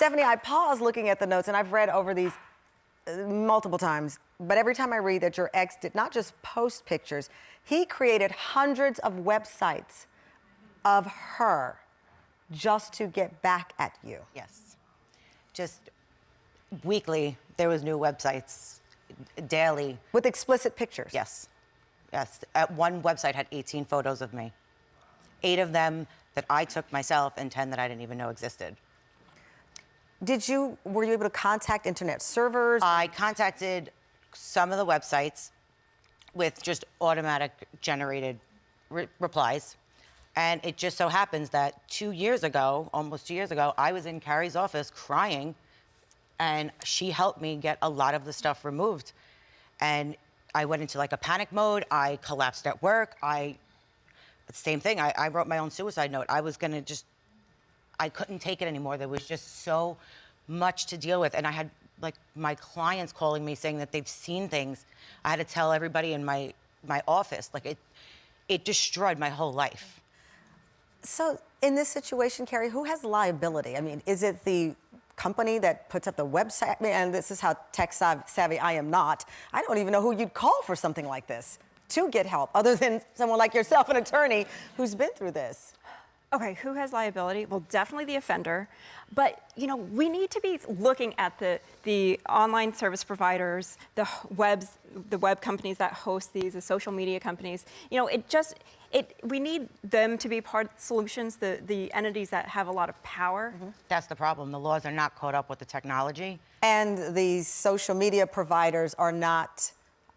Stephanie, I pause looking at the notes, and I've read over these multiple times, but every time I read that your ex did not just post pictures, he created hundreds of websites of her just to get back at you. Yes. Just weekly, there was new websites, daily. With explicit pictures? Yes. Yes. At one website had 18 photos of me. 8 of them that I took myself and 10 that I didn't even know existed. Were you able to contact internet servers? I contacted some of the websites with just automatic generated replies. And it just so happens that 2 years ago, almost 2 years ago, I was in Carrie's office crying, and she helped me get a lot of the stuff removed. And I went into like a panic mode. I collapsed at work. Same thing, I wrote my own suicide note. I couldn't take it anymore. There was just so much to deal with. And I had like my clients calling me saying that they've seen things. I had to tell everybody in my office. Like it destroyed my whole life. So in this situation, Carrie, who has liability? I mean, is it the company that puts up the website? And this is how tech savvy I am not. I don't even know who you'd call for something like this to get help, other than someone like yourself, an attorney who's been through this. Okay, who has liability? Well, definitely the offender. But, you know, we need to be looking at the online service providers, the web companies that host these, the social media companies. You know, we need them to be part of the solutions, the entities that have a lot of power. Mm-hmm. That's the problem. The laws are not caught up with the technology. And these social media providers are not,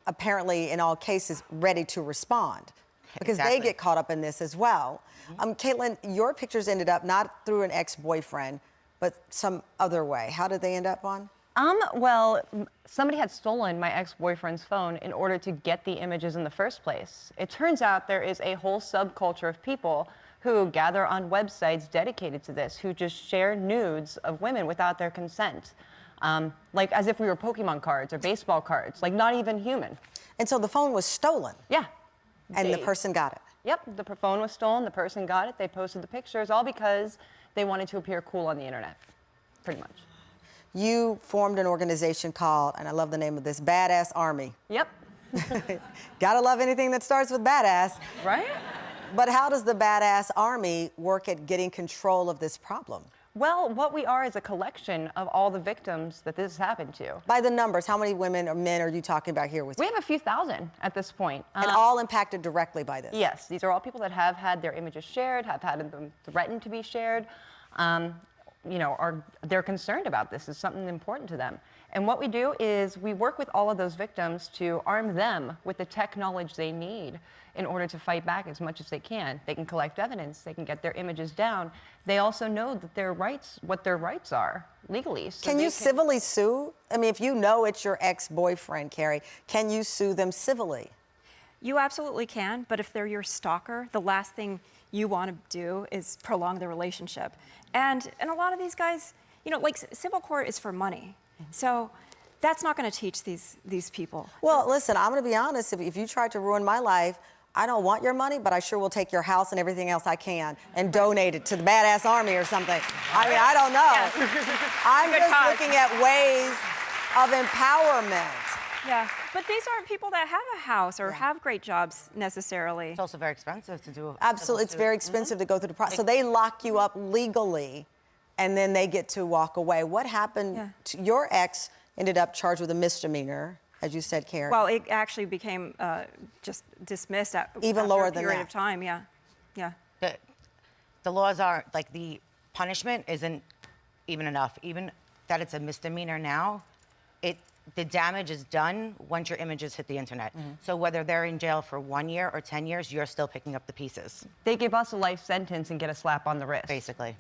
apparently, in all cases, ready to respond. Because they get caught up in this as well. Caitlin, your pictures ended up not through an ex-boyfriend, but some other way. How did they end up on? Well, somebody had stolen my ex-boyfriend's phone in order to get the images in the first place. It turns out there is a whole subculture of people who gather on websites dedicated to this, who just share nudes of women without their consent. Like as if we were Pokemon cards or baseball cards, like not even human. And so the phone was stolen? Yeah. And the person got it? Yep, the phone was stolen, the person got it, they posted the pictures, all because they wanted to appear cool on the internet, pretty much. You formed an organization called, and I love the name of this, Badass Army. Yep. Gotta love anything that starts with badass. Right? But how does the Badass Army work at getting control of this problem? Well, what we are is a collection of all the victims that this has happened to. By the numbers, how many women or men are you talking about here with? We have a few thousand at this point. And all impacted directly by this? Yes, these are all people that have had their images shared, have had them threatened to be shared. You know, they're concerned about this. It's something important to them. And what we do is we work with all of those victims to arm them with the tech knowledge they need in order to fight back as much as they can. They can collect evidence, they can get their images down. They also know that their rights, what their rights are legally. So can you civilly sue? I mean, if you know it's your ex-boyfriend, Carrie, can you sue them civilly? You absolutely can, but if they're your stalker, the last thing you want to do is prolong the relationship. And a lot of these guys, you know, like civil court is for money. So that's not going to teach these people. Well, listen, I'm going to be honest. If you tried to ruin my life, I don't want your money, but I sure will take your house and everything else I can and donate it to the Badass Army or something. I mean, I don't know. I'm just looking at ways of empowerment. Yeah, but these aren't people that have a house or have great jobs necessarily. It's also very expensive to do. Absolutely, it's very expensive to go through the process. So they lock you up legally, and then they get to walk away. What happened to your ex? Ended up charged with a misdemeanor, as you said, Karen. Well, it actually became just dismissed after a period of time. Yeah, yeah. The laws are like the punishment isn't even enough. Even that it's a misdemeanor now, the damage is done once your images hit the internet. So whether they're in jail for 1 year or 10 years, you're still picking up the pieces. They give us a life sentence and get a slap on the wrist. Basically.